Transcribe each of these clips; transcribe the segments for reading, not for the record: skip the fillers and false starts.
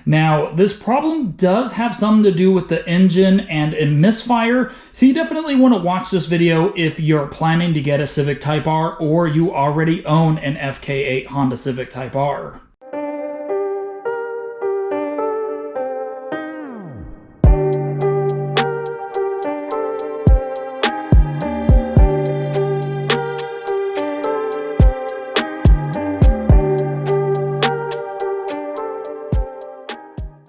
Now, this problem does have something to do with the engine and a misfire, so you definitely want to watch this video if you're planning to get a Civic Type R or you already own an FK8 Honda Civic Type R.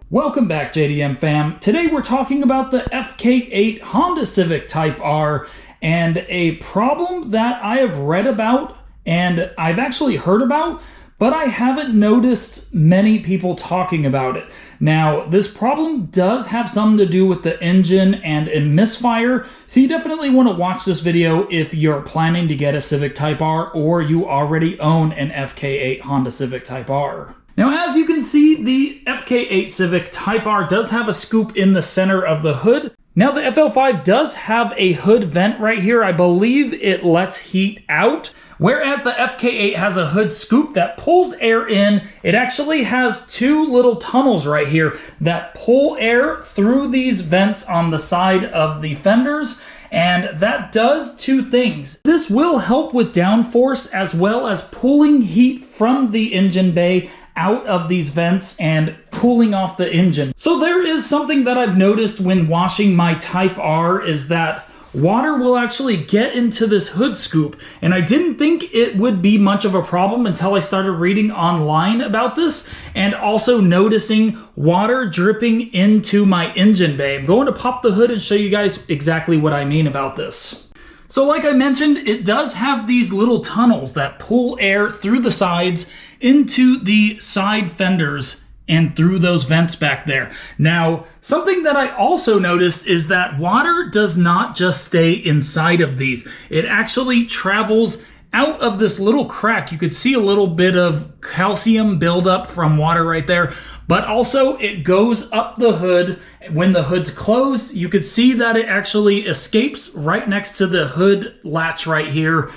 Welcome back, JDM fam. Today we're talking about the FK8 Honda Civic Type R and a problem that I have read about and I've actually heard about, but I haven't noticed many people talking about it. Now, this problem does have something to do with the engine and a misfire, so you definitely want to watch this video if you're planning to get a Civic Type R or you already own an FK8 Honda Civic Type R. Now, as you can see, the FK8 Civic Type R does have a scoop in the center of the hood. Now, the FL5 does have a hood vent right here. I believe it lets heat out, whereas the FK8 has a hood scoop that pulls air in. It actually has two little tunnels right here that pull air through these vents on the side of the fenders, and that does two things. This will help with downforce as well as pulling heat from the engine bay out of these vents and cooling off the engine. So there is something that I've noticed when washing my Type R is that water will actually get into this hood scoop, and I didn't think it would be much of a problem until I started reading online about this and also noticing water dripping into my engine bay. I'm going to pop the hood and show you guys exactly what I mean about this. So like I mentioned, it does have these little tunnels that pull air through the sides into the side fenders and through those vents back there. Now, something that I also noticed is that water does not just stay inside of these. It actually travels out of this little crack. You could see a little bit of calcium buildup from water right there, but also it goes up the hood. When the hood's closed, you could see that it actually escapes right next to the hood latch right here,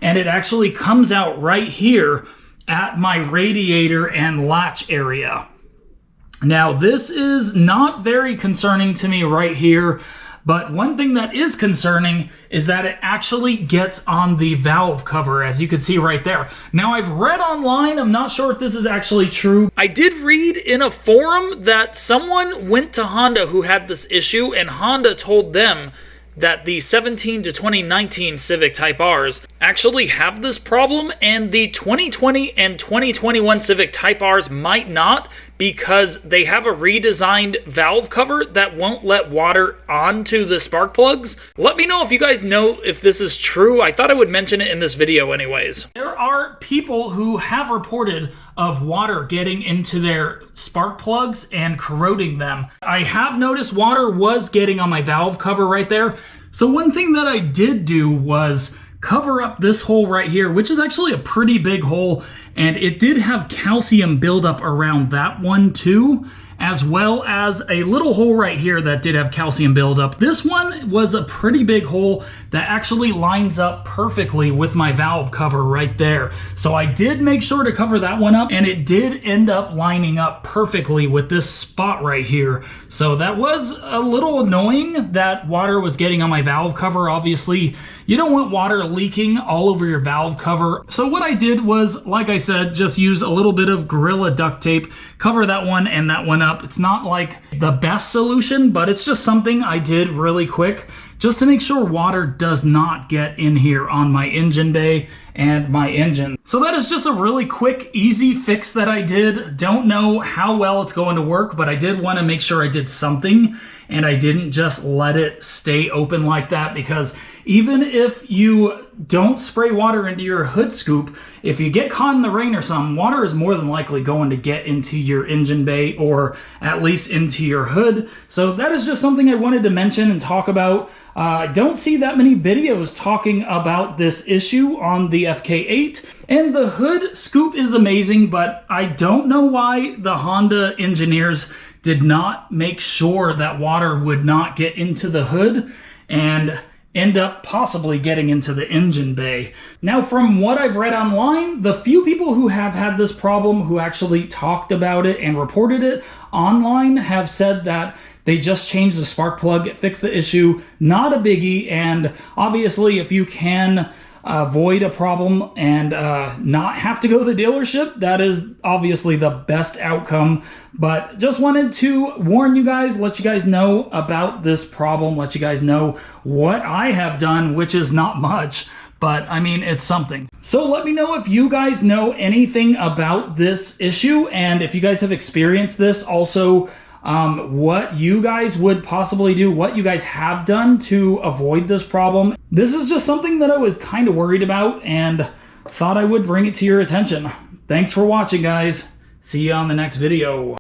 and it actually comes out right here at my radiator and latch area. Now, this is not very concerning to me right here, but one thing that is concerning is that it actually gets on the valve cover, as you can see right there. Now, I've read online, I'm not sure if this is actually true. I did read in a forum that someone went to Honda who had this issue, and Honda told them that the 17 to 2019 Civic Type Rs actually have this problem, and the 2020 and 2021 Civic Type Rs might not, because they have a redesigned valve cover that won't let water onto the spark plugs. Let me know if you guys know if this is true. I thought I would mention it in this video anyways. There are people who have reported of water getting into their spark plugs and corroding them. I have noticed water was getting on my valve cover right there. So one thing that I did do was cover up this hole right here, which is actually a pretty big hole, and it did have calcium buildup around that one too, as well as a little hole right here that did have calcium buildup. This one was a pretty big hole that actually lines up perfectly with my valve cover right there. So I did make sure to cover that one up, and it did end up lining up perfectly with this spot right here. So that was a little annoying that water was getting on my valve cover. Obviously, you don't want water leaking all over your valve cover. So what I did was, like I said, just use a little bit of Gorilla duct tape, cover that one and that one up. It's not like the best solution, but it's just something I did really quick just to make sure water does not get in here on my engine bay and my engine. So that is just a really quick, easy fix that I did. Don't know how well it's going to work, but I did want to make sure I did something and I didn't just let it stay open like that, because even if you don't spray water into your hood scoop, if you get caught in the rain or something, water is more than likely going to get into your engine bay or at least into your hood. So that is just something I wanted to mention and talk about. I don't see that many videos talking about this issue on the FK8, and the hood scoop is amazing, but I don't know why the Honda engineers did not make sure that water would not get into the hood. And end up possibly getting into the engine bay. Now, from what I've read online, the few people who have had this problem who actually talked about it and reported it online have said that they just changed the spark plug, fixed the issue, not a biggie, and obviously if you can avoid a problem and not have to go to the dealership, that is obviously the best outcome. But just wanted to warn you guys, let you guys know about this problem, let you guys know what I have done, which is not much, but I mean, it's something. So let me know if you guys know anything about this issue, and if you guys have experienced this. Also, what you guys would possibly do, what you guys have done to avoid this problem. This is just something that I was kind of worried about and thought I would bring it to your attention. Thanks for watching, guys. See you on the next video.